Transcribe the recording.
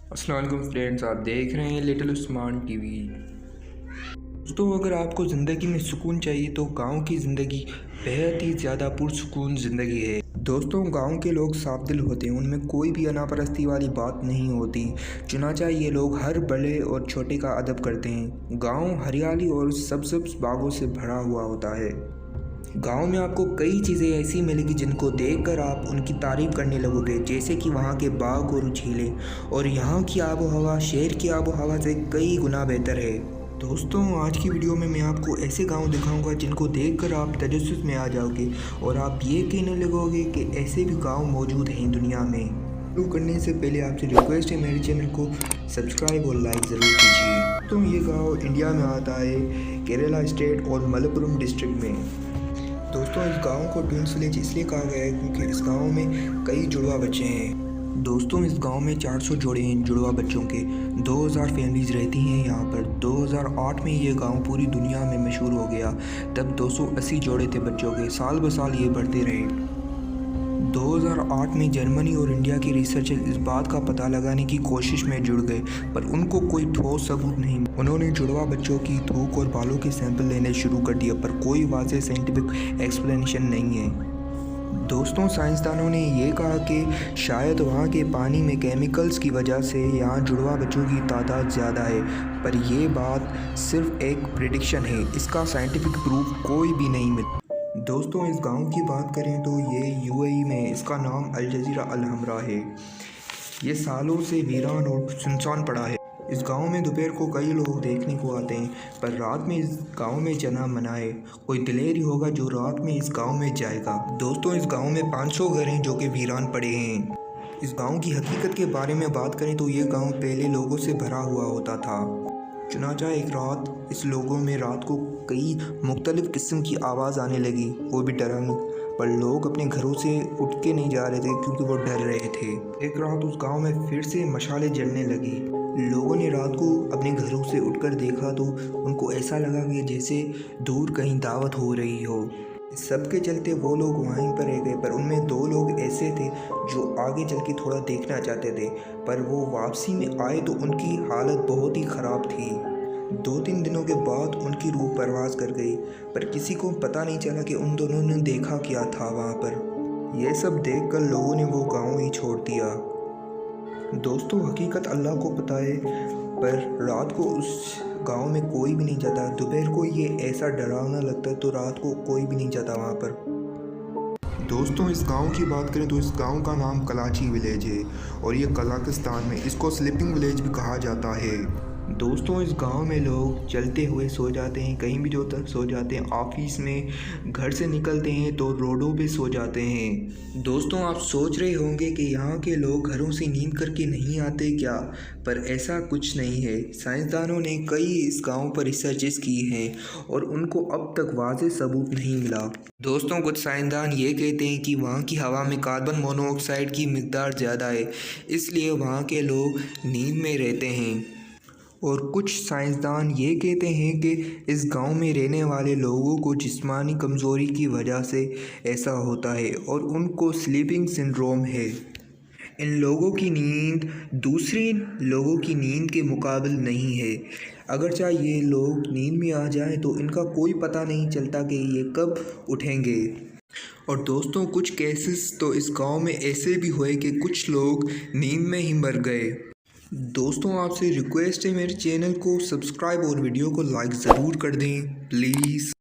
अस्सलाम वालेकुम फ्रेंड्स, आप देख रहे हैं लिटिल उस्मान टीवी। दोस्तों, अगर आपको ज़िंदगी में सुकून चाहिए तो गांव की ज़िंदगी बेहद ही ज़्यादा पुरसुकून ज़िंदगी है। दोस्तों, गांव के लोग साफ दिल होते हैं, उनमें कोई भी अनापरस्ती वाली बात नहीं होती। चुनाचा ये लोग हर बड़े और छोटे का अदब करते हैं। गांव हरियाली और सब्ज़ बागों से भरा हुआ होता है। गांव में आपको कई चीज़ें ऐसी मिलेगी जिनको देखकर आप उनकी तारीफ़ करने लगोगे, जैसे कि वहाँ के बाग और झीलें। और यहाँ की आबो हवा शहर की आबो हवा से कई गुना बेहतर है। दोस्तों, आज की वीडियो में मैं आपको ऐसे गांव दिखाऊंगा जिनको देखकर आप तजस्सुस में आ जाओगे और आप ये कहने लगोगे कि ऐसे भी गांव मौजूद हैं दुनिया में। शुरू करने से पहले आपसे रिक्वेस्ट है, मेरे चैनल को सब्सक्राइब और लाइक ज़रूर कीजिए। तो ये गाँव इंडिया में आता है, केरला स्टेट और मलप्पुरम डिस्ट्रिक्ट में। दोस्तों, इस गांव को ट्विंस विलेज इसलिए कहा गया है क्योंकि इस गांव में कई जुड़वा बच्चे हैं। दोस्तों, इस गांव में 400 जोड़े हैं जुड़वा बच्चों के। 2000 फैमिलीज रहती हैं यहाँ पर। 2008 में ये गांव पूरी दुनिया में मशहूर हो गया। तब 280 जोड़े थे बच्चों के। साल ब साल ये बढ़ते रहे। 2008 में जर्मनी और इंडिया के रिसर्चर इस बात का पता लगाने की कोशिश में जुड़ गए, पर उनको कोई ठोस सबूत नहीं। उन्होंने जुड़वा बच्चों की थूक और बालों के सैंपल लेने शुरू कर दिया, पर कोई वाज़ेह साइंटिफिक एक्सप्लेनेशन नहीं है। दोस्तों, साइंसदानों ने ये कहा कि शायद वहाँ के पानी में केमिकल्स की वजह से यहाँ जुड़वा बच्चों की तादाद ज़्यादा है, पर यह बात सिर्फ एक प्रेडिक्शन है। इसका साइंटिफिक प्रूफ कोई भी नहीं मिला। दोस्तों, इस गांव की बात करें तो ये यूएई में इसका नाम अल जज़ीरा अल हमरा है। ये सालों से वीरान और सुनसान पड़ा है। इस गांव में दोपहर को कई लोग देखने को आते हैं, पर रात में इस गांव में जाना मना है। कोई दिलेर ही होगा जो रात में इस गांव में जाएगा। दोस्तों, इस गांव में 500 घर हैं जो कि वीरान पड़े हैं। इस गांव की हकीकत के बारे में बात करें तो ये गांव पहले लोगों से भरा हुआ होता था। चुनाचा एक रात इस लोगों में रात को कई मुख्तलिफ किस्म की आवाज़ आने लगी, वो भी डरावनी। पर लोग अपने घरों से उठ के नहीं जा रहे थे क्योंकि वो डर रहे थे। एक रात उस गांव में फिर से मशालें जलने लगी। लोगों ने रात को अपने घरों से उठकर देखा तो उनको ऐसा लगा कि जैसे दूर कहीं दावत हो रही हो। सबके चलते वो लोग वहीं पर रह गए, पर उनमें 2 लोग ऐसे थे जो आगे चल के थोड़ा देखना चाहते थे, पर वो वापसी में आए तो उनकी हालत बहुत ही ख़राब थी। 2-3 दिनों के बाद उनकी रूह परवाज़ कर गई, पर किसी को पता नहीं चला कि उन दोनों ने देखा क्या था वहाँ पर। यह सब देखकर लोगों ने वो गाँव ही छोड़ दिया। दोस्तों, हकीकत अल्लाह को पता है, पर रात को उस गांव में कोई भी नहीं जाता। दोपहर को ये ऐसा डरावना लगता है तो रात को कोई भी नहीं जाता वहाँ पर। दोस्तों, इस गांव की बात करें तो इस गांव का नाम कलाची विलेज है और ये कजाकिस्तान में इसको स्लीपिंग विलेज भी कहा जाता है। दोस्तों, इस गांव में लोग चलते हुए सो जाते हैं, कहीं भी जो तक सो जाते हैं। ऑफिस में, घर से निकलते हैं तो रोडों पे सो जाते हैं। दोस्तों, आप सोच रहे होंगे कि यहाँ के लोग घरों से नींद करके नहीं आते क्या, पर ऐसा कुछ नहीं है। साइंसदानों ने कई इस गांव पर रिसर्चेस की हैं और उनको अब तक वाज़ेह सबूत नहीं मिला। दोस्तों, कुछ साइंसदान ये कहते हैं कि वहाँ की हवा में कार्बन मोनोऑक्साइड की मिकदार ज़्यादा है, इसलिए वहाँ के लोग नींद में रहते हैं। और कुछ साइंसदान ये कहते हैं कि इस गांव में रहने वाले लोगों को जिस्मानी कमज़ोरी की वजह से ऐसा होता है और उनको स्लीपिंग सिंड्रोम है। इन लोगों की नींद दूसरे लोगों की नींद के मुकाबिल नहीं है। अगर चाहे ये लोग नींद में आ जाएं तो इनका कोई पता नहीं चलता कि ये कब उठेंगे। और दोस्तों, कुछ केसेस तो इस गांव में ऐसे भी हुए कि कुछ लोग नींद में ही मर गए। दोस्तों, आपसे रिक्वेस्ट है, मेरे चैनल को सब्सक्राइब और वीडियो को लाइक ज़रूर कर दें प्लीज़।